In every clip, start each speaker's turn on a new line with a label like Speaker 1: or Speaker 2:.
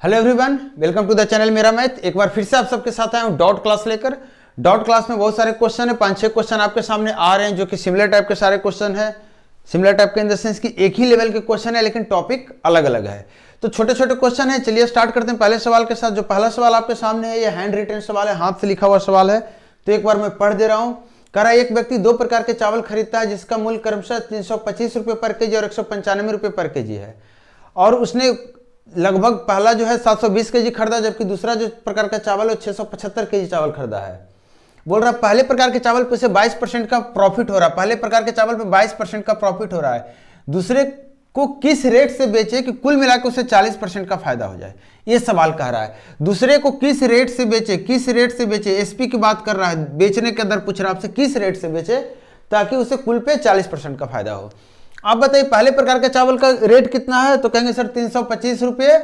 Speaker 1: Hello everyone, welcome to the channel मेरा math. एक बार फिर से आप सबके साथ आया हूँ डॉट क्लास लेकर। डॉट क्लास में बहुत सारे क्वेश्चन है, 5-6 क्वेश्चन आपके सामने आ रहे हैं जो कि सिमिलर टाइप के सारे क्वेश्चन है। सिमिलर टाइप के इन द सेंस कि एक ही लेवल के क्वेश्चन है लेकिन टॉपिक अलग अलग है। तो छोटे छोटे क्वेश्चन है। चलिए स्टार्ट करते हैं पहले सवाल के साथ। जो पहला सवाल आपके सामने है ये हैंड रिटन सवाल है, हाथ से लिखा हुआ सवाल है। तो एक बार मैं पढ़ दे रहा हूँ। कह रहा है एक व्यक्ति 2 प्रकार के चावल खरीदता है जिसका मूल्य क्रमशः 325 रुपये पर केजी और 195 रुपये पर केजी है, और उसने लगभग पहला जो है 720 केजी खरीदा जबकि दूसरा जो प्रकार का चावल है 675 केजी चावल खरीदा है। बोल रहा पहले प्रकार के चावल पे से 22% का प्रॉफिट हो रहा है, पहले प्रकार के चावल पे 22% का प्रॉफिट हो रहा है। दूसरे को किस रेट से बेचे कि कुल मिलाकर उसे 40% का फायदा हो जाए, ये सवाल कह रहा है। दूसरे को किस रेट से बेचे, किस रेट से बेचे, एसपी की बात कर रहा है, बेचने के अंदर पूछ रहा है आपसे किस रेट से बेचे ताकि उसे कुल पे 40% का फायदा हो। आप बताइए पहले प्रकार के चावल का रेट कितना है, तो कहेंगे सर 325 रुपये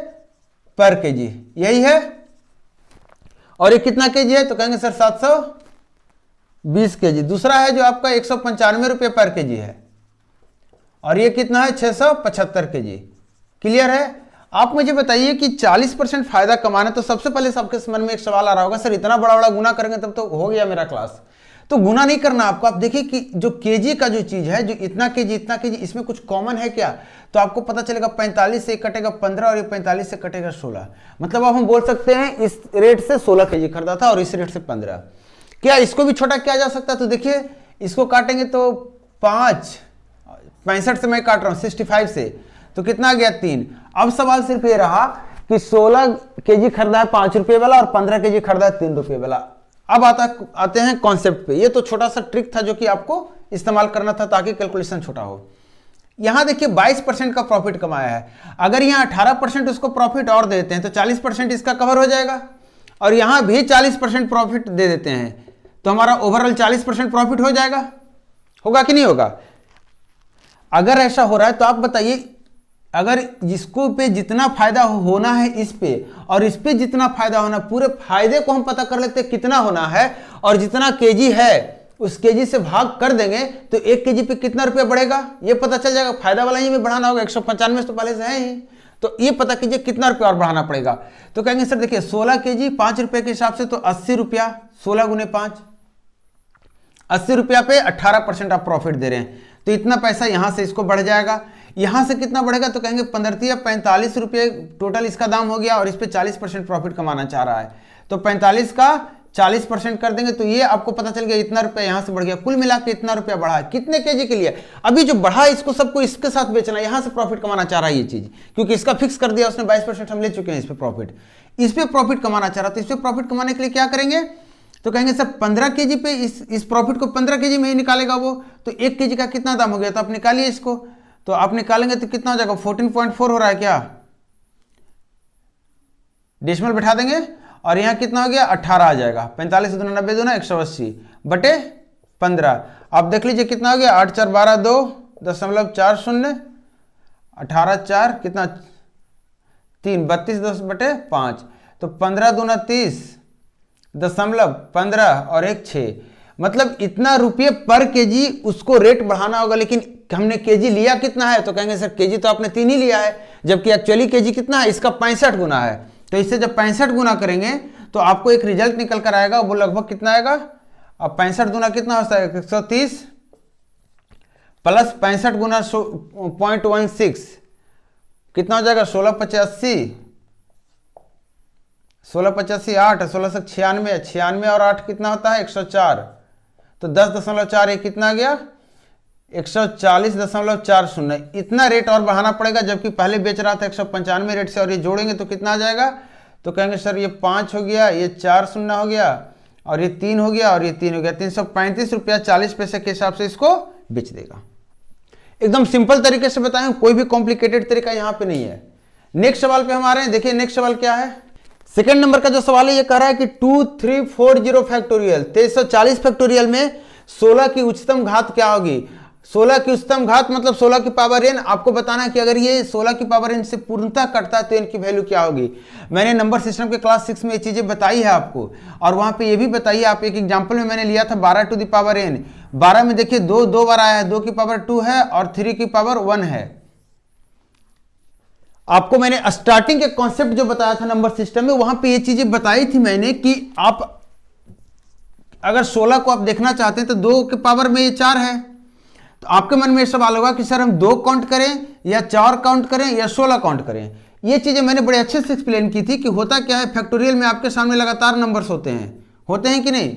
Speaker 1: पर केजी, यही है। और ये कितना केजी है, तो कहेंगे सर 720 केजी। दूसरा है जो आपका 195 रुपये पर केजी है, और ये कितना है 675 केजी। क्लियर है। आप मुझे बताइए कि 40% फायदा कमाना, तो सबसे पहले सबके मन में एक सवाल आ रहा होगा, सर इतना बड़ा बड़ा गुना करेंगे तब तो हो गया मेरा क्लास। तो गुना नहीं करना आपको। आप देखिए कि जो केजी का जो चीज है, जो इतना केजी इसमें कुछ कॉमन है क्या, तो आपको पता चलेगा 45 से कटेगा 15 और ये 45 से कटेगा 16। मतलब अब हम बोल सकते हैं इस रेट से 16 केजी खरीदा था और इस रेट से 15। क्या इसको भी छोटा किया जा सकता है, तो देखिए इसको काटेंगे तो 65 से मैं काट रहा हूँ 65 से, तो कितना आ गया 3। अब सवाल सिर्फ ये रहा कि 16 केजी खरीदा है 5 रुपये वाला और 15 केजी खरीदा है 3 रुपये वाला। अब आते हैं कॉन्सेप्ट पे। ये तो छोटा सा ट्रिक था जो कि आपको इस्तेमाल करना था ताकि कैलकुलेशन छोटा हो। यहां देखिए 22% का प्रॉफिट कमाया है। अगर यहां 18% उसको प्रॉफिट और दे देते हैं तो 40% इसका कवर हो जाएगा, और यहां भी 40% प्रॉफिट दे देते हैं तो हमारा ओवरऑल 40% प्रॉफिट हो जाएगा। होगा कि नहीं होगा? अगर ऐसा हो रहा है तो आप बताइए, अगर जिसको पे जितना फायदा होना है इस पे और इस पे जितना फायदा होना, पूरे फायदे को हम पता कर लेते हैं कितना होना है, और जितना केजी है उस केजी से भाग कर देंगे तो 1 केजी पे कितना रुपया बढ़ेगा ये पता चल जाएगा। फायदा वाला ही में बढ़ाना होगा, 195 तो पहले से है ही, तो ये पता कीजिए कितना रुपया और बढ़ाना पड़ेगा। तो कहेंगे सर देखिए 16 केजी 5 रुपये के हिसाब से तो 80 रुपया, 16 गुने 5, 80 रुपया पे 18% आप प्रॉफिट दे रहे हैं, तो इतना पैसा यहां से इसको बढ़ जाएगा। यहां से कितना बढ़ेगा, तो कहेंगे 45 रुपये टोटल इसका दाम हो गया, और इस पे 40% प्रॉफिट कमाना चाह रहा है, तो 45 का 40% कर देंगे तो ये आपको पता चल गया इतना रुपया यहां से बढ़ गया। कुल मिला के इतना रुपया बढ़ा है कितने केजी के लिए। अभी जो बढ़ा है इसको सबको इसके साथ बेचना, यहां से प्रॉफिट कमाना चाह रहा है ये चीज, क्योंकि इसका फिक्स कर दिया उसने 22% हम ले चुके हैं इस पे प्रॉफिट। इस पे प्रॉफिट कमाना चाह रहा, तो इस पे प्रॉफिट कमाने के लिए क्या करेंगे, तो कहेंगे सर 15 केजी पे इस प्रॉफिट को 15 केजी में ही निकालेगा वो, तो 1 केजी का कितना दाम हो गया, तो आप निकालिए इसको। तो आप निकालेंगे तो कितना हो जाएगा, 14.4 हो रहा है क्या, डेसिमल बैठा देंगे, और यहां कितना हो गया 18 आ जाएगा। 45 दूना 90 दूना 180 बटे 15। आप देख लीजिए कितना हो गया, 8 4 12 2.40, 18 4 कितना 3, 32 10 बटे 5, तो 15 दूना 30.15 और 1 6, मतलब इतना रुपये पर केजी उसको रेट बढ़ाना होगा। लेकिन हमने केजी लिया कितना है, तो कहेंगे सर केजी तो आपने 3 ही लिया है, जबकि एक्चुअली केजी कितना है, इसका 65 गुना है। तो इससे जब 65 गुना करेंगे तो आपको एक रिजल्ट निकल कर आएगा, वो लगभग कितना आएगा, अब 65 गुना कितना होता है 130 प्लस 65 गुना 0.16 कितना हो जाएगा 1685, 1685 8, 1696, 96 और 8 कितना होता है 104, तो 10.4 कितना गया 140.40। इतना रेट और बढ़ाना पड़ेगा, जबकि पहले बेच रहा था 195 रेट से, और ये जोड़ेंगे तो कितना आ जाएगा, तो कहेंगे सर ये 5 हो गया, ये 4 शून्य हो गया, और ये 3 हो गया, और ये 3 हो गया, 335 रुपया 40 पैसे के हिसाब से इसको बेच देगा। एकदम सिंपल तरीके से बताएं, कोई भी कॉम्प्लिकेटेड तरीका यहाँ पे नहीं है। नेक्स्ट सवाल पे हम आ रहे हैं। देखिए नेक्स्ट सवाल क्या है, सेकंड नंबर का जो सवाल है ये कह रहा है कि 2340 फैक्टोरियल 2340 फैक्टोरियल में 16 की उच्चतम घात क्या होगी। 16 की उच्चतम घात मतलब 16 की पावर n। आपको बताना है कि अगर ये 16 की पावर n से पूर्णतः कटता है तो n की वैल्यू क्या होगी। मैंने नंबर सिस्टम के क्लास 6 में ये चीजें बताई है आपको, और वहां पे ये भी बताइए। आप एक एग्जांपल में मैंने लिया था 12 टू द पावर n। 12 में देखिए 2 बार आया है, 2 की पावर 2 है और 3 की पावर 1 है। आपको मैंने स्टार्टिंग के कॉन्सेप्ट जो बताया था नंबर सिस्टम में, वहां पे ये चीजें बताई थी मैंने कि आप अगर 16 को आप देखना चाहते हैं तो 2 के पावर में ये 4 है। तो आपके मन में सवाल होगा कि सर हम 2 काउंट करें या 4 काउंट करें या 16 काउंट करें। ये चीजें मैंने बड़े अच्छे से एक्सप्लेन की थी कि होता क्या है, फैक्टोरियल में आपके सामने लगातार नंबर्स होते हैं कि नहीं।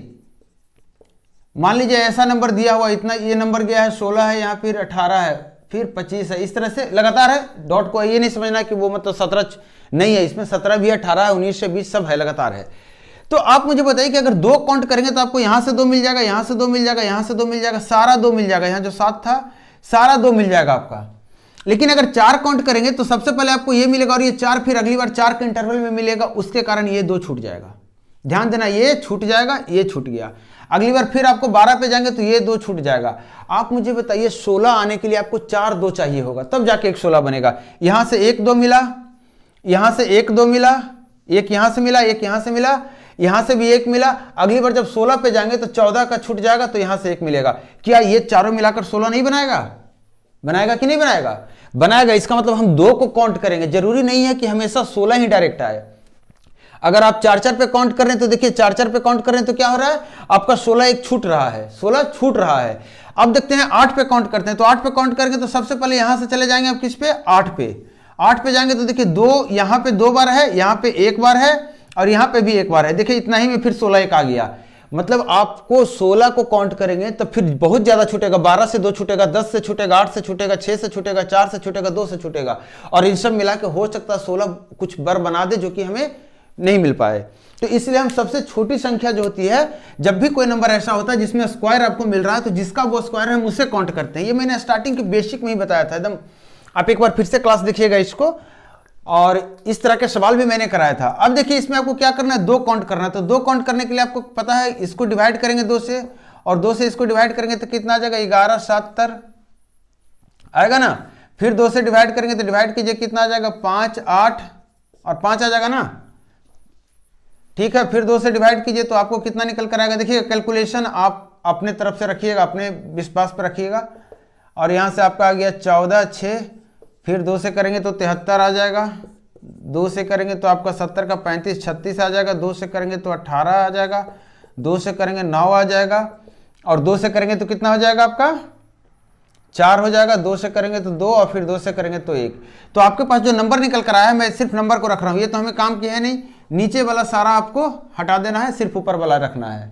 Speaker 1: मान लीजिए ऐसा नंबर दिया हुआ, इतना ये नंबर गया है 16 है, यहाँ फिर 18 है, फिर 25 है, इस तरह से लगातार है। डॉट को ये नहीं समझना कि वो मतलब 17 नहीं है, इसमें 17 भी है, 18 है, 19 से 20 सब है, लगातार है। तो आप मुझे बताइए कि अगर 2 काउंट करेंगे तो आपको यहां से 2 मिल जाएगा, यहां से 2 मिल जाएगा, यहां से 2 मिल जाएगा, सारा 2 मिल जाएगा, यहां जो 7 था सारा 2 मिल जाएगा आपका। लेकिन अगर 4 काउंट करेंगे तो सबसे पहले आपको ये मिलेगा और ये 4 फिर अगली बार 4 के इंटरवल में मिलेगा, उसके कारण ये 2 छूट जाएगा। ध्यान देना, ये छूट जाएगा, ये छूट गया। अगली बार फिर आपको 12 पे जाएंगे तो ये 2 छूट जाएगा। आप मुझे बताइए 16 आने के लिए आपको 4 2 चाहिए होगा, तब जाके एक 16 बनेगा। यहां से 1 2 मिला, यहां से 1 2 मिला, एक यहां से मिला, एक यहां से मिला, यहां से भी 1 मिला। अगली बार जब 16 पे जाएंगे तो 14 का छूट जाएगा, तो यहां से 1 मिलेगा। क्या ये चारों मिलाकर 16 नहीं बनाएगा? बनाएगा कि नहीं बनाएगा? बनाएगा। इसका मतलब हम 2 को काउंट करेंगे, जरूरी नहीं है कि हमेशा 16 ही डायरेक्ट आए। अगर आप 4 4 पे काउंट कर रहे हैं तो देखिए 4 4 पे काउंट कर रहे हैं तो क्या हो रहा है, आपका 16 एक छूट रहा है, 16 छूट रहा है। अब देखते हैं 8 पे काउंट करते हैं, तो 8 पे काउंट करेंगे तो सबसे पहले यहां से चले जाएंगे आप किस पे, 8 पे। 8 पे जाएंगे तो देखिए 2 यहां पे 2 बार है, यहां पे 1 बार है और यहां पे भी 1 बार है। देखिए इतना ही में फिर 16 एक आ गया। मतलब आपको 16 को काउंट करेंगे तो फिर बहुत ज्यादा छूटेगा। 12 से 2 छूटेगा, 10 से छूटेगा, 8 से छूटेगा, 6 से छूटेगा, 4 से छूटेगा, 2 से छूटेगा, और इन सब मिला के हो सकता है 16 कुछ बार बना दे जो कि हमें नहीं मिल पाए। तो इसलिए हम सबसे छोटी संख्या जो होती है, जब भी कोई नंबर ऐसा होता है जिसमें स्क्वायर आपको मिल रहा है, तो जिसका वो स्क्वायर है हम उसे काउंट करते हैं। ये मैंने स्टार्टिंग के बेसिक में ही बताया था एकदम। आप एक बार फिर से क्लास देखिएगा इसको, और इस तरह के सवाल भी मैंने कराया था। अब देखिए इसमें आपको क्या करना है, 2 काउंट करना है। तो 2 काउंट करने के लिए आपको पता है, इसको डिवाइड करेंगे 2 से, और 2 से इसको डिवाइड करेंगे तो कितना आ जाएगा, 11 7 आएगा ना। फिर 2 से डिवाइड करेंगे तो डिवाइड कीजिए, कितना आ जाएगा, 5 8 और 5 आ जाएगा ना। ठीक है, फिर 2 से डिवाइड कीजिए तो आपको कितना निकल कर आएगा। देखिएगा कैलकुलेशन आप अपने तरफ से रखिएगा, अपने विश्वास पर रखिएगा। और यहाँ से आपका आ गया 14 6, फिर 2 से करेंगे तो 73 आ जाएगा, 2 से करेंगे तो आपका 70 का 35 36 आ जाएगा, 2 से करेंगे तो 18 आ जाएगा, 2 से करेंगे 9 आ जाएगा, और 2 से करेंगे तो कितना हो जाएगा आपका, 4 हो जाएगा। 2 से करेंगे तो 2, और फिर 2 से करेंगे तो 1। तो आपके पास जो नंबर निकल कर आया है, मैं सिर्फ नंबर को रख रहा हूँ, ये तो हमें काम किया है नहीं। नीचे वाला सारा आपको हटा देना है, सिर्फ ऊपर वाला रखना है।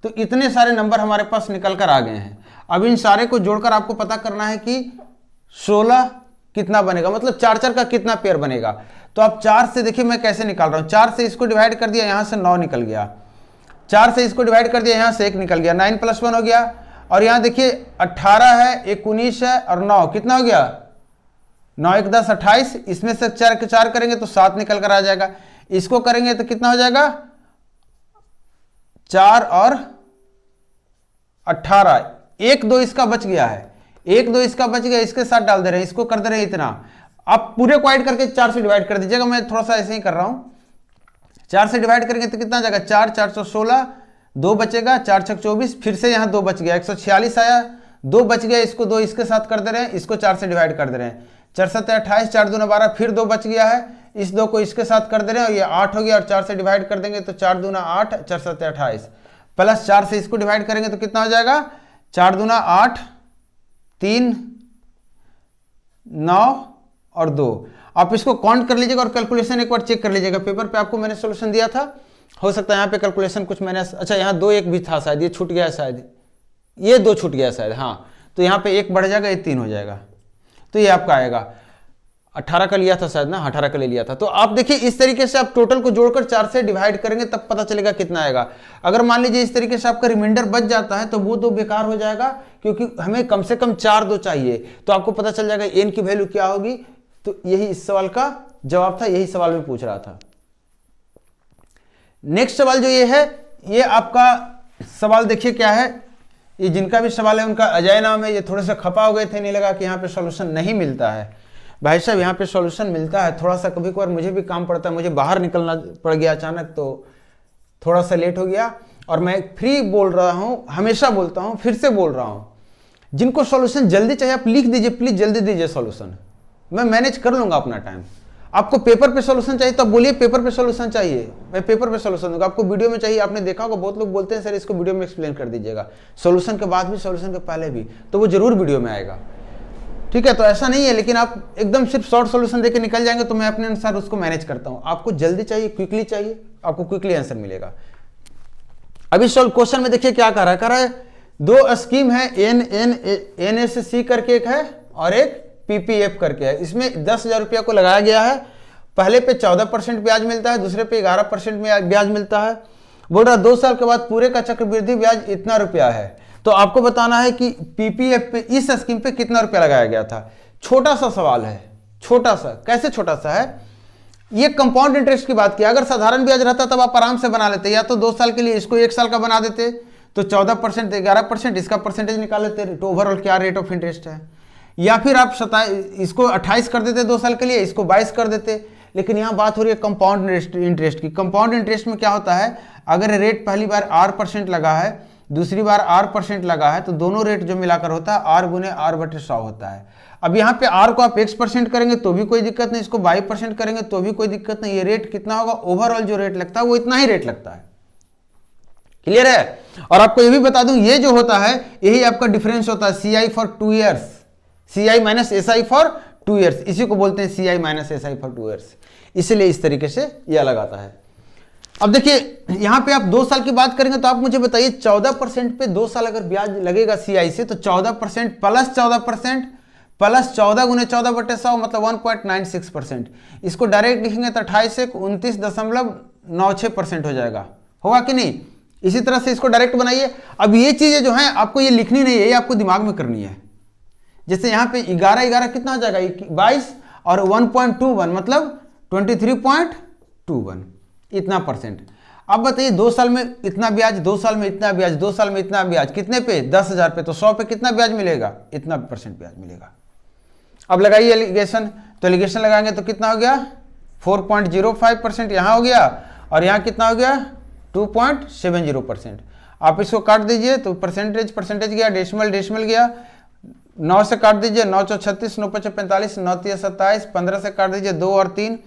Speaker 1: तो इतने सारे नंबर हमारे पास निकल कर आ गए हैं। अब इन सारे को जोड़कर आपको पता करना है कि 16 कितना बनेगा, मतलब 4 4 का कितना पेयर बनेगा। तो आप 4 से देखिए मैं कैसे निकाल रहा हूँ। 4 से इसको डिवाइड कर दिया, यहाँ से 9 निकल गया। 4 से इसको डिवाइड कर दिया, यहाँ से 1 निकल गया, 9 + 1 हो गया। और यहाँ देखिए 18 है, 19 है और 9 कितना हो गया, 9 1 10 28। इसमें से 4 के 4 करेंगे तो 7 निकल कर आ जाएगा। इसको करेंगे तो कितना हो जाएगा, 4 और 18, 1 2 इसका बच गया है, 1 2 इसका बच गया, इसके साथ डाल दे रहे हैं, इसको कर दे रहे हैं इतना। आप पूरे को ऐड करके 4 से डिवाइड कर दीजिएगा, मैं थोड़ा सा ऐसे ही कर रहा हूं। 4 से डिवाइड करेंगे तो कितना जाएगा, 4 4 16, 2 बचेगा, 4 6 24, फिर से यहाँ 2 बच गया, 146 आया, 2 बच गया, इसको 2 इसके साथ कर दे रहे हैं, इसको 4 से डिवाइड कर दे रहे हैं, 4 7 28, 4 2 12, फिर 2 बच गया है, इस 2 को इसके साथ कर दे रहे हैं, और ये 8 हो गया, और 4 से डिवाइड कर देंगे तो 4 2 8, 4 7 28, प्लस 4 से इसको डिवाइड करेंगे तो कितना हो जाएगा, 4 2 8 3 9 और 2। आप इसको काउंट कर लीजिएगा और कैलकुलेशन एक बार चेक कर लीजिएगा। पेपर पे आपको मैंने सॉल्यूशन दिया था, हो सकता है यहाँ पे कैलकुलेशन कुछ मैंने, अच्छा यहाँ 2 1 भी था शायद, ये छूट गया है शायद, ये 2 छूट गया शायद, हाँ। तो यहाँ पे 1 बढ़ जाएगा, ये 3 हो जाएगा। तो ये आपका आएगा 18 का लिया था शायद ना, 18 का ले लिया था। तो आप देखिए इस तरीके से आप टोटल को जोड़कर 4 से डिवाइड करेंगे तब पता चलेगा कितना आएगा। अगर मान लीजिए इस तरीके से आपका रिमाइंडर बच जाता है तो वो 2 बेकार हो जाएगा, क्योंकि हमें कम से कम 4 2 चाहिए। तो आपको पता चल जाएगा एन की वैल्यू क्या होगी। तो यही इस सवाल का जवाब था, यही सवाल में पूछ रहा था। नेक्स्ट सवाल जो ये है, ये आपका सवाल देखिए क्या है। ये जिनका भी सवाल है उनका अजय नाम है, ये थोड़े से खपा हो गए थे, नहीं लगा कि यहाँ पे सॉल्यूशन नहीं मिलता है। भाई साहब यहाँ पे सॉल्यूशन मिलता है, थोड़ा सा कभी कभार मुझे भी काम पड़ता है, मुझे बाहर निकलना पड़ गया अचानक, तो थोड़ा सा लेट हो गया। और मैं फ्री बोल रहा हूँ, हमेशा बोलता हूँ, फिर से बोल रहा हूँ, जिनको सॉल्यूशन जल्दी चाहिए आप लिख दीजिए, प्लीज जल्दी दीजिए सॉल्यूशन, मैं मैनेज कर लूँगा अपना टाइम। आपको पेपर पे सॉल्यूशन चाहिए तो बोलिए पेपर पे सॉल्यूशन चाहिए, मैं पेपर पे सॉल्यूशन दूंगा। आपको वीडियो में चाहिए, आपने देखा होगा बहुत लोग बोलते हैं सर इसको वीडियो में एक्सप्लेन कर दीजिएगा, सॉल्यूशन के बाद भी सॉल्यूशन के पहले भी, तो वो जरूर वीडियो में आएगा, ठीक है। तो ऐसा नहीं है, लेकिन आप एकदम सिर्फ शॉर्ट सॉल्यूशन देके निकल जाएंगे तो मैं अपने अनुसार उसको मैनेज करता हूं। आपको जल्दी चाहिए, क्विकली चाहिए, आपको क्विकली आंसर मिलेगा। अभी क्वेश्चन में देखिए क्या कर रहा है, दो स्कीम है, NSC करके एक है और एक PPF करके है। इसमें 10,000 रुपया को लगाया गया है, पहले पे 14% ब्याज मिलता है, दूसरे पे 11% ब्याज मिलता है। बोल रहा 2 साल के बाद पूरे का चक्रवृद्धि ब्याज इतना रुपया है। तो आपको बताना है कि PPF पे, इस स्कीम पे कितना रुपया लगाया गया था। छोटा सा सवाल है, छोटा सा, कैसे छोटा सा है, ये कंपाउंड इंटरेस्ट की बात की। अगर साधारण ब्याज रहता तब आप आराम से बना लेते, या तो 2 साल के लिए इसको 1 साल का बना देते तो 14%, 11% इसका परसेंटेज निकाल लेते, तो ओवरऑल क्या रेट ऑफ इंटरेस्ट है। या फिर आप इसको 28 कर देते 2 साल के लिए, इसको 22 कर देते। लेकिन यहाँ बात हो रही है कंपाउंड इंटरेस्ट की। कंपाउंड इंटरेस्ट में क्या होता है, अगर रेट पहली बार R% लगा है, दूसरी बार R% लगा है, तो दोनों रेट जो मिलाकर होता है R गुने R/100 होता है। अब यहाँ पे R को आप X% करेंगे तो भी कोई दिक्कत नहीं, इसको 22% करेंगे तो भी कोई दिक्कत नहीं। ये रेट कितना होगा, ओवरऑल जो रेट लगता है वो इतना ही रेट लगता है। क्लियर है। और आपको ये भी बता दूं, ये जो होता है यही आपका डिफरेंस होता है, CI for 2 years, CI minus SI for 2 years, इसी को बोलते हैं CI minus SI for 2 years. इसलिए इस तरीके से यह अलग आता है। अब देखिए यहां पे आप 2 साल की बात करेंगे तो आप मुझे बताइए 14% पे 2 साल अगर ब्याज लगेगा CI से, तो 14% प्लस 14% प्लस 14 गुने 14/100 मतलब 1.96%। इसको डायरेक्ट लिखेंगे तो 28 से 29.96% हो जाएगा, होगा कि नहीं। इसी तरह से इसको डायरेक्ट बनाइए। अब ये चीजें जो हैं आपको ये लिखनी नहीं है, ये आपको दिमाग में करनी है। जैसे यहाँ पे 11 कितना हो जाएगा, 22 और 1.21 मतलब 23.21, इतना परसेंट। अब बताइए 2 साल में इतना ब्याज, 2 साल में इतना ब्याज, 2 साल में इतना ब्याज, कितने पे, 10,000 पे, तो 100 पे कितना ब्याज मिलेगा, इतना % ब्याज मिलेगा। अब लगाइए एलिगेशन, तो एलिगेशन लगाएंगे तो कितना हो गया, 4.05% यहाँ हो गया, और यहाँ कितना हो गया 2.70%। आप इसको काट दीजिए तो परसेंटेज गया, डेसिमल गया, 9 से काट दीजिए 9 × 36, 9 × 5 = 45, 9 × 27, 15 से काट दीजिए 2 और 3,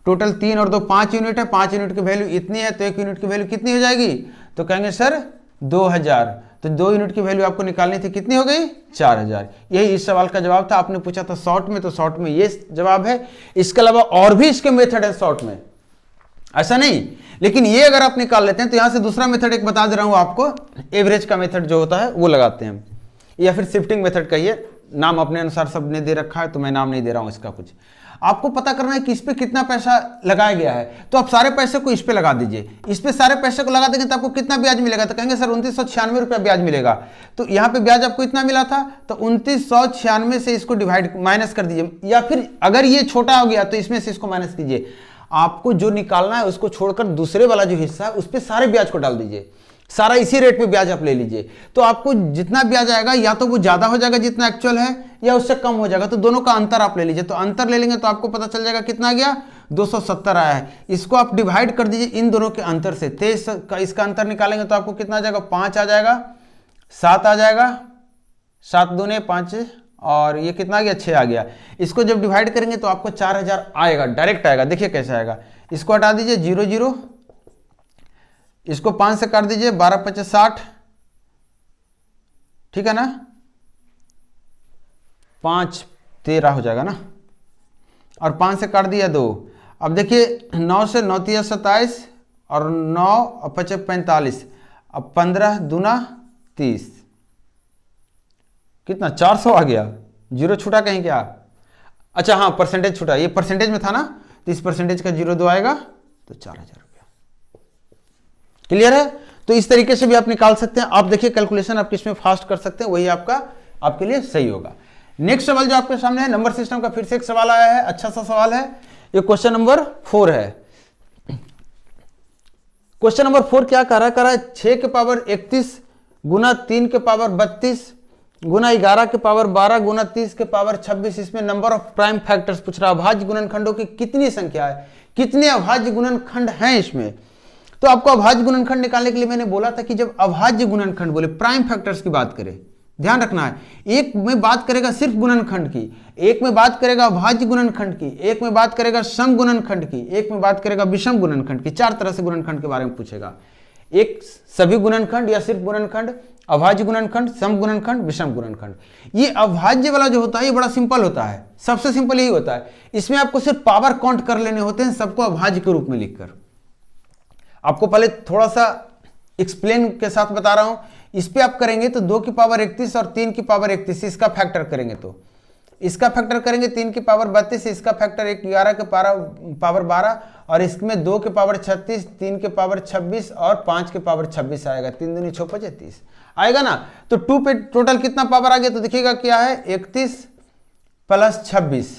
Speaker 1: टोटल 3 और 2 5 यूनिट है। 5 यूनिट की वैल्यू इतनी है तो 1 यूनिट की वैल्यू कितनी हो जाएगी, तो कहेंगे सर 2000। तो 2 यूनिट की वैल्यू आपको निकालनी थी, कितनी हो गई 4000। यही इस सवाल का जवाब था। आपने पूछा था शॉर्ट में, तो शॉर्ट में ये जवाब है। इसके अलावा और भी इसके मेथड है शॉर्ट में, ऐसा नहीं, लेकिन ये अगर आप निकाल लेते हैं तो यहां से दूसरा मेथड एक बता दे रहा हूं आपको, एवरेज का मेथड जो होता है वो लगाते हैं, या फिर शिफ्टिंग मेथड कहिए, नाम अपने अनुसार सबने दे रखा है तो मैं नाम नहीं दे रहा हूं इसका। कुछ आपको पता करना है कि इस पे कितना पैसा लगाया गया है, तो आप सारे पैसे को इस पे लगा दीजिए। इस पे सारे पैसे को लगा देंगे तो आपको कितना ब्याज मिलेगा, तो कहेंगे सर 2996 रुपया ब्याज मिलेगा। तो यहाँ पे ब्याज आपको इतना मिला था, तो 2996 से इसको डिवाइड माइनस कर दीजिए, या फिर अगर ये छोटा हो गया तो इसमें से इसको माइनस कीजिए। आपको जो निकालना है उसको छोड़कर दूसरे वाला जो हिस्सा है उस पर सारे ब्याज को डाल दीजिए, सारा इसी रेट पे ब्याज आप ले लीजिए। तो आपको जितना ब्याज आएगा या तो वो ज्यादा हो जाएगा जितना एक्चुअल है, या उससे कम हो जाएगा, तो दोनों का अंतर आप ले लीजिए। तो अंतर ले लेंगे तो आपको पता चल जाएगा कितना आ गया, 270 आया है। इसको आप डिवाइड कर दीजिए इन दोनों के अंतर से, 23 का इसका अंतर निकालेंगे तो आपको कितना आ जाएगा, 5 आ जाएगा, 7 आ जाएगा, 7 दूने 5, और ये कितना आ गया 6 आ गया। इसको जब डिवाइड करेंगे तो आपको 4000 आएगा, डायरेक्ट आएगा। देखिए कैसे आएगा, इसको हटा दीजिए 0 0, इसको 5 से काट दीजिए 12 × 5 = 60, ठीक है ना, 5 13 हो जाएगा ना, और 5 से काट दिया 2। अब देखिए 9 से 9 × 3 = 27, और 9 और 5 = 45, अब 15 दूना 30, कितना 400 आ गया। 0 छूटा कहीं क्या, अच्छा हाँ परसेंटेज छूटा, ये परसेंटेज में था ना, तो इस परसेंटेज का 0 2 आएगा तो 4000 रुपया। क्लियर है। तो इस तरीके से भी आप निकाल सकते हैं। आप देखिए कैलकुलेशन आप किसमें फास्ट कर सकते हैं, वही आपका आपके लिए सही होगा। नेक्स्ट सवाल जो आपके सामने है, नंबर सिस्टम का फिर से एक सवाल आया है, अच्छा सा सवाल है। ये क्वेश्चन नंबर 4 है। क्वेश्चन नंबर 4 क्या कह रहा है, 6 के पावर 31 गुना 3 के पावर 32 गुना 11 के पावर 12 गुना 30 के पावर 26। इसमें नंबर ऑफ प्राइम फैक्टर्स पूछ रहा है। अभाज्य गुणनखंडों की कितनी संख्या है, कितने अभाज्य गुणनखंड हैं इसमें। तो आपको अभाज्य गुणनखंड निकालने के लिए मैंने बोला था कि जब अभाज्य गुणनखंड बोले, प्राइम फैक्टर्स की बात करें, ध्यान रखना है। एक में बात करेगा सिर्फ गुणनखंड की, एक में बात करेगा अभाज्य गुणनखंड की, एक में बात करेगा सम गुणनखंड की, एक में बात करेगा विषम गुणनखंड की। 4 तरह से गुणनखंड के बारे में पूछेगा। एक सभी गुणनखंड या सिर्फ गुणनखंड, अभाज्य गुणनखंड, सम गुणनखंड, विषम गुणनखंड। ये अभाज्य वाला जो होता है ये बड़ा सिंपल होता है, सबसे सिंपल यही होता है। इसमें आपको सिर्फ पावर काउंट कर लेने होते हैं, सबको अभाज्य के रूप में लिखकर। आपको पहले थोड़ा सा एक्सप्लेन के साथ बता रहा हूं। इस पे आप करेंगे तो 2 की पावर 31 और 3 की पावर 31, इसका फैक्टर करेंगे तो इसका फैक्टर करेंगे 3 की पावर 32, इसका फैक्टर 11 के पावर 12 और इसमें 2 के पावर 36, 3 के पावर 26 और 5 के पावर 26 आएगा। 3 दूनी 6 5 30 आएगा ना। तो 2 पे टोटल कितना पावर आ गया तो देखिएगा क्या है 31 प्लस 26।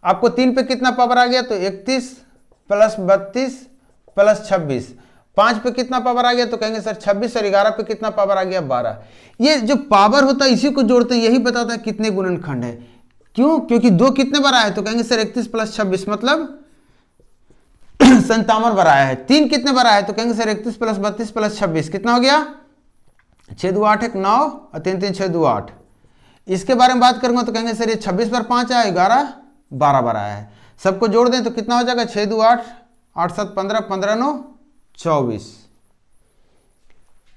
Speaker 1: आपको 3 पे कितना पावर आ गया तो 31 प्लस 32 प्लस 26। 5 पे कितना पावर आ गया तो कहेंगे सर 26 और 11 पे कितना पावर आ गया 12। ये जो पावर होता है इसी को जोड़ते हैं, यही बताता है कितने गुणनखंड है। क्यों? क्योंकि 2 कितने बार आया है तो कहेंगे सर 31 प्लस 26 मतलब 57 बार आया है। 3 कितने बार आया है तो कहेंगे सर 31 प्लस 32 प्लस 26 कितना हो गया 6 2 8 1 9 और 3 3 6 2 8। इसके बारे में बात करूंगा तो कहेंगे सर ये 26 बार 5 आया, 11 12 बार आया है। सबको जोड़ दें तो कितना हो जाएगा 6 2 8 8 7 15 15 9 24।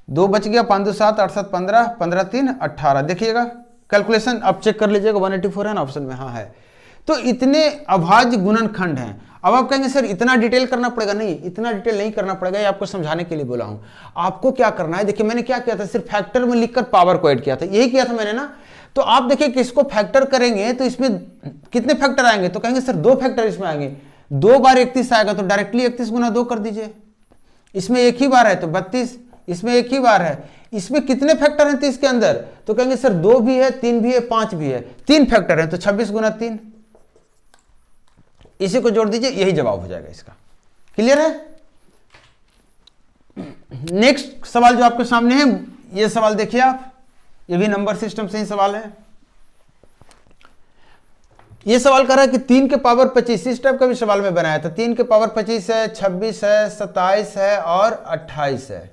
Speaker 1: 2 बच गया 5 2 7 8 7 15 15 3 18। देखिएगा कैलकुलेशन अब चेक कर लीजिएगा 184 है ना ऑप्शन में, हाँ है। तो इतने अभाज्य गुणनखंड हैं। अब आप कहेंगे सर इतना डिटेल करना पड़ेगा, नहीं इतना डिटेल नहीं करना पड़ेगा, ये आपको समझाने के लिए बोला हूं। आपको क्या करना है, देखिए मैंने क्या किया था, सिर्फ फैक्टर में लिखकर पावर को ऐड किया था, यही किया था मैंने ना। तो आप देखिए कि इसको फैक्टर करेंगे तो इसमें कितने फैक्टर आएंगे तो कहेंगे सर 2 फैक्टर इसमें आएंगे। 2 बार 31 आएगा तो डायरेक्टली 31 गुना 2 कर दीजिए। इसमें एक ही बार है तो 32, इसमें एक ही बार है। इसमें कितने फैक्टर हैं 30 के अंदर तो कहेंगे सर 2 भी है, 3 भी है, 5 भी है, 3 फैक्टर है तो 26 गुना 3। इसी को जोड़ दीजिए, यही जवाब हो जाएगा इसका। क्लियर है? नेक्स्ट सवाल जो आपके सामने है, ये सवाल देखिए आप, ये भी नंबर सिस्टम से ही सवाल है। ये सवाल कर रहा है कि 3 के पावर 25, इस टाइप का भी सवाल में बनाया था। 3 के पावर 25 है, 26 है, 27 है और 28 है।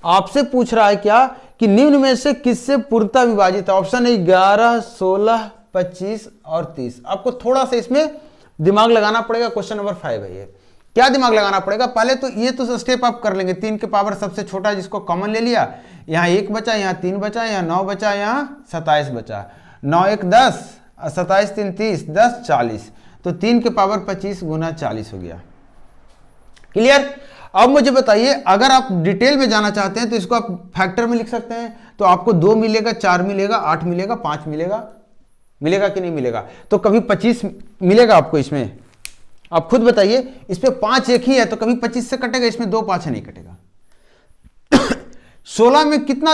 Speaker 1: आपसे पूछ रहा है क्या कि निम्न में से किससे पूर्णतः विभाजित है। ऑप्शन है 11, 16, 25 और 30। आपको थोड़ा सा इसमें दिमाग लगाना पड़ेगा। क्वेश्चन नंबर 5 है ये। क्या दिमाग लगाना पड़ेगा, पहले तो ये तो स्टेप आप कर लेंगे। 3 के पावर सबसे छोटा जिसको कॉमन ले लिया, यहाँ 1 बचा, यहाँ 3 बचा, यहाँ 9 बचा, यहाँ 27 बचा। 9 1 10 और 27 3 30, 10 40। तो 3 के पावर 25 गुना 40 हो गया। क्लियर? अब मुझे बताइए, अगर आप डिटेल में जाना चाहते हैं तो इसको आप फैक्टर में लिख सकते हैं। तो आपको 2 मिलेगा, 4 मिलेगा, 8 मिलेगा, 5 मिलेगा, मिलेगा कि नहीं मिलेगा? तो कभी 25 मिलेगा आपको इसमें, आप खुद बताइए। इस पे 5 एक ही है तो कभी 25 से कटेगा, इसमें 2 5 है, नहीं कटेगा। 16 में कितना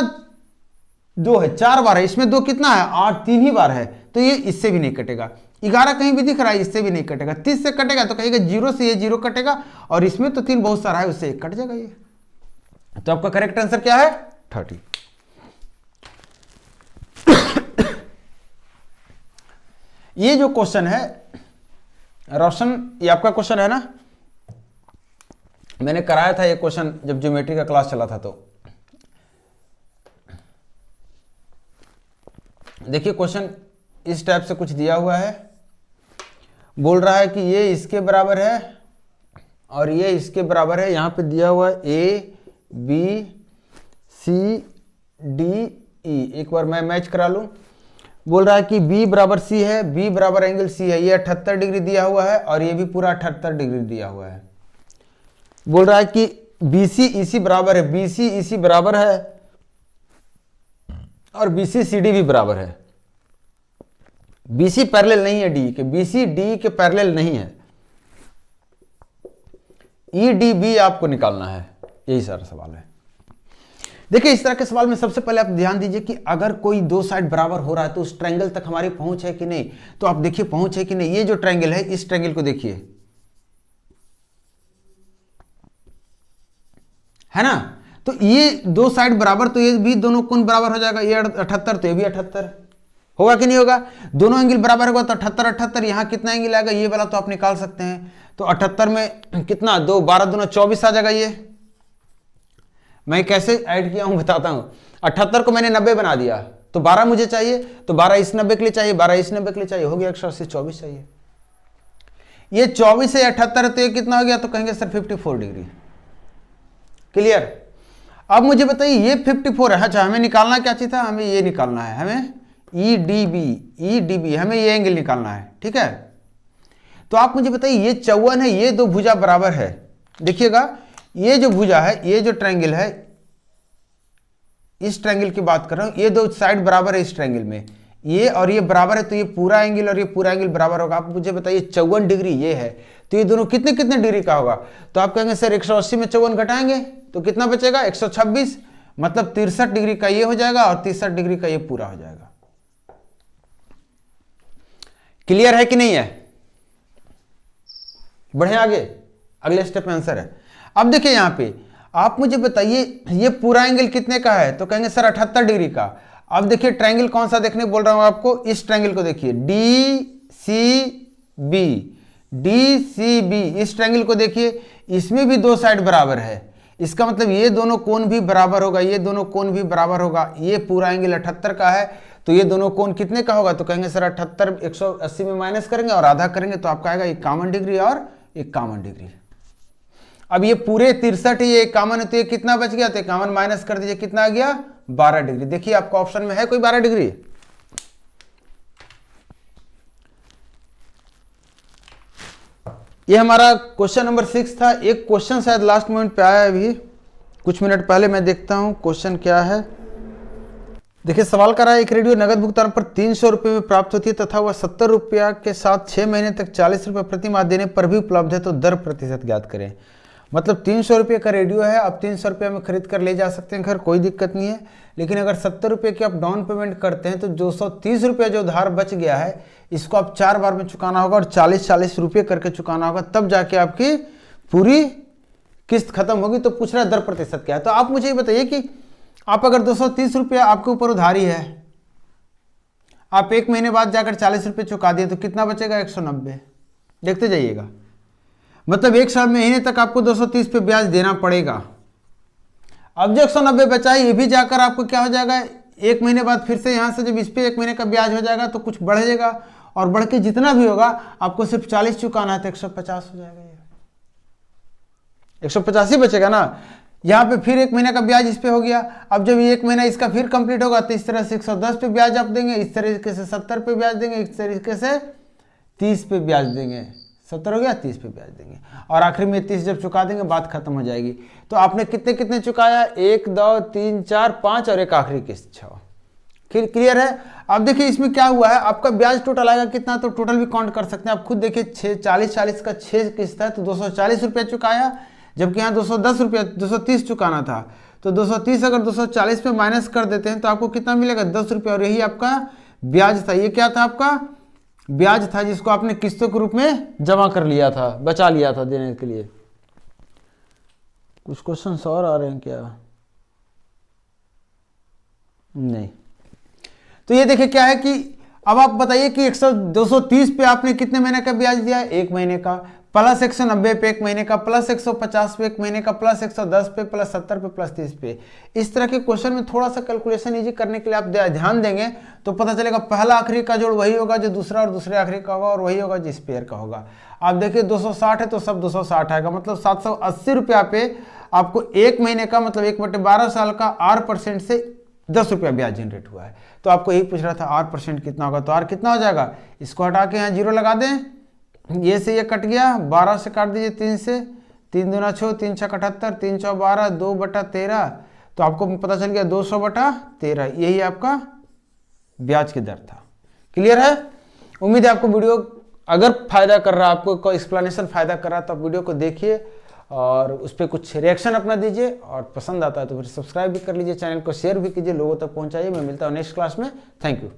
Speaker 1: 2 है, 4 बार है, इसमें 2 कितना है 8, 3 ही बार है, तो ये इससे भी नहीं कटेगा। 11 कहीं भी दिख रहा है, इससे भी नहीं कटेगा। 30 से कटेगा तो कहेगा 0 से ये 0 कटेगा, और इसमें तो 3 बहुत सारा है, उससे 1 कट जाएगा ये। तो आपका करेक्ट आंसर क्या है 30। ये जो क्वेश्चन है रोशन, ये आपका क्वेश्चन है ना, मैंने कराया था ये क्वेश्चन जब ज्योमेट्री का क्लास चला था। तो देखिए क्वेश्चन इस टाइप से कुछ दिया हुआ है, बोल रहा है कि ये इसके बराबर है और ये इसके बराबर है। यहां पे दिया हुआ है A B C D E. एक बार मैं मैच करा लूं। बोल रहा है कि b बराबर c है, b बराबर एंगल c है, ये 78 डिग्री दिया हुआ है और ये भी पूरा 78 डिग्री दिया हुआ है। बोल रहा है कि BC EC बराबर है, BC EC बराबर है और BC CD भी बराबर है। BC पैरेलल नहीं है D के, BC D के पैरेलल नहीं है। EDB आपको निकालना है, यही सारा सवाल है। देखिए इस तरह के सवाल में सबसे पहले आप ध्यान दीजिए कि अगर कोई 2 साइड बराबर हो रहा है तो उस ट्रायंगल तक हमारी पहुंच है कि नहीं। तो आप देखिए पहुंच है कि नहीं। ये जो ट्रायंगल है, इस ट्रायंगल को देखिए, है ना। तो ये 2 साइड बराबर, तो ये भी दोनों कोण बराबर हो जाएगा। ये 78 तो ये भी 78 होगा कि नहीं होगा। दोनों एंगल बराबर होगा तो 78 78। यहां कितना एंगल आएगा ये वाला तो आप निकाल सकते हैं। तो 78 में कितना 2 12 दूना 24 आ जाएगा। ये मैं कैसे ऐड किया हूं बताता हूं। 78 को मैंने 90 बना दिया, तो 12 मुझे चाहिए, तो 12 इस 90 के लिए चाहिए, 12 इस 90 के लिए चाहिए, हो गया 180, 24 चाहिए। ये 24 से 78 है तो ये कितना हो गया, तो कहेंगे सर 54 डिग्री। क्लियर। अब मुझे बताइए ये 54 है, अच्छा हमें निकालना क्या चाहिए था, हमें ये निकालना है, हमें EDB हमें ये एंगल निकालना है, ठीक है। तो आप मुझे बताइए ये 54 है, ये दो भुजा बराबर है, देखिएगा ये जो भुजा है, ये जो ट्रायंगल है, इस ट्रायंगल की बात कर रहा हूं, ये दो साइड बराबर है इस ट्रायंगल में, ये और ये बराबर है, तो ये पूरा एंगल और ये पूरा एंगल बराबर होगा। आप मुझे बताइए 54 डिग्री ये है, तो ये दोनों कितने कितने डिग्री का होगा, तो आप कहेंगे सर 180 में 54 घटाएंगे तो कितना बचेगा 126, मतलब 63 डिग्री का ये हो जाएगा और 63 डिग्री का ये पूरा हो जाएगा। क्लियर है कि नहीं है? बढ़े आगे, अगले स्टेप में आंसर है। अब देखिए यहां पे आप मुझे बताइए ये पूरा एंगल कितने का है, तो कहेंगे सर 78 डिग्री का। अब देखिए ट्रायंगल कौन सा देखने बोल रहा हूं आपको, इस ट्रायंगल को देखिए DCB, इस ट्रायंगल को देखिए, इसमें भी दो साइड बराबर है, इसका मतलब ये दोनों कोण भी बराबर होगा, ये दोनों कोण भी बराबर होगा। ये पूरा एंगल 78 का है, तो ये दोनों कोण कितने का होगा, तो कहेंगे सर 78 180 में माइनस करेंगे और आधा करेंगे तो आपका आएगा 51 डिग्री और 51 डिग्री। अब ये पूरे 63 ये 51 है, तो ये कितना बच गया, तो 51 माइनस कर दीजिए, कितना आ गया 12 डिग्री। देखिए आपका ऑप्शन में है कोई 12 डिग्री? ये हमारा क्वेश्चन नंबर 6 था। एक क्वेश्चन शायद लास्ट मोमेंट पे आया अभी कुछ मिनट पहले, मैं देखता हूं क्वेश्चन क्या है। देखिए सवाल कर रहा है, एक रेडियो नगद भुगतान पर 300 रुपये में प्राप्त होती है तथा वह 70 रुपया के साथ 6 महीने तक 40 रुपये प्रति माह देने पर भी उपलब्ध है, तो दर प्रतिशत ज्ञात करें। मतलब 300 रुपये का रेडियो है, आप 300 रुपये में खरीद कर ले जा सकते हैं घर, कोई दिक्कत नहीं है। लेकिन अगर 70 रुपये की आप डाउन पेमेंट करते हैं तो 230 रुपये जो उधार बच गया है इसको आप 4 बार में चुकाना होगा और 40-40 रुपये करके चुकाना होगा, तब जाके आपकी पूरी किस्त खत्म होगी। तो पूछ रहा है दर प्रतिशत क्या है। तो आप मुझे ये बताइए कि आप अगर 230 रुपया आपके ऊपर उधारी है, आप 1 महीने बाद जाकर 40 रुपये चुका दिए तो कितना बचेगा 190। देखते जाइएगा, मतलब 1 साल महीने तक आपको 230 पे ब्याज देना पड़ेगा। अब जो 190 बचा है ये भी जाकर आपको क्या हो जाएगा, 1 महीने बाद फिर से यहाँ से जब इस पे 1 महीने का ब्याज हो जाएगा तो कुछ बढ़ेगा, और बढ़ के जितना भी होगा आपको सिर्फ 40 चुकाना है तो 150 हो जाएगा। ये 150 ही बचेगा ना। यहाँ पे फिर 1 महीने का ब्याज इस पे हो गया। अब जब 1 महीना इसका फिर कंप्लीट होगा तो इस तरह से 110 पे ब्याज आप देंगे, इस तरीके से 70 पे ब्याज देंगे, इस तरीके से 30 पे ब्याज देंगे। 70 हो गया, 30 पे ब्याज देंगे और आखिर में 30 जब चुका देंगे बात खत्म हो जाएगी। तो आपने कितने कितने चुकाया, 1 2 3 4 5 और एक आखिरी किस्त 6। क्लियर है? अब देखिए इसमें क्या हुआ है, आपका ब्याज टोटल आएगा कितना, तो टोटल भी काउंट कर सकते हैं आप खुद। देखिए 40 का 6 किस्त है तो 240 रुपये चुकाया, जबकि यहाँ 210 रुपया 230 चुकाना था। तो 230 अगर 240 पे माइनस कर देते हैं तो आपको कितना मिलेगा 10 रुपये, और यही आपका ब्याज था। ये क्या था आपका ब्याज था जिसको आपने किस्तों के रूप में जमा कर लिया था, बचा लिया था देने के लिए। कुछ क्वेश्चन और आ रहे हैं क्या? नहीं। तो ये देखिए क्या है कि अब आप बताइए कि 230 पे आपने कितने महीने का ब्याज दिया है, 1 महीने का, प्लस 190 पे 1 महीने का, प्लस 150 पे 1 महीने का, प्लस 110 पे, प्लस 70 पे, प्लस 30 पे। इस तरह के क्वेश्चन में थोड़ा सा कैलकुलेशन इजी करने के लिए आप ध्यान देंगे तो पता चलेगा पहला आखिरी का जोड़ वही होगा जो दूसरा, और दूसरे आखिरी का होगा और वही होगा जो स्पेयर का होगा। आप देखिए 260 है तो सब 260 आएगा, मतलब 780 रुपया पे आपको 1 महीने का, मतलब 1/12 साल का R% से 10 रुपया ब्याज जनरेट हुआ है। तो आपको यही पूछ रहा था R% कितना होगा, तो R कितना हो जाएगा, इसको हटा के यहाँ 0 लगा दें, ये से ये कट गया, 12 से काट दीजिए 3 से, 3 दूना 6, 3 6 78, 3 4 12, 2/13, तो आपको पता चल गया 200/13। यही आपका ब्याज की दर था। क्लियर है? उम्मीद है आपको वीडियो अगर फायदा कर रहा है, आपको एक्सप्लेनेशन फायदा कर रहा है तो आप वीडियो को देखिए और उस पर कुछ रिएक्शन अपना दीजिए, और पसंद आता है तो फिर सब्सक्राइब भी कर लीजिए, चैनल को शेयर भी कीजिए, लोगों तक पहुंचाइए। मैं मिलता हूँ नेक्स्ट क्लास में। Thank you.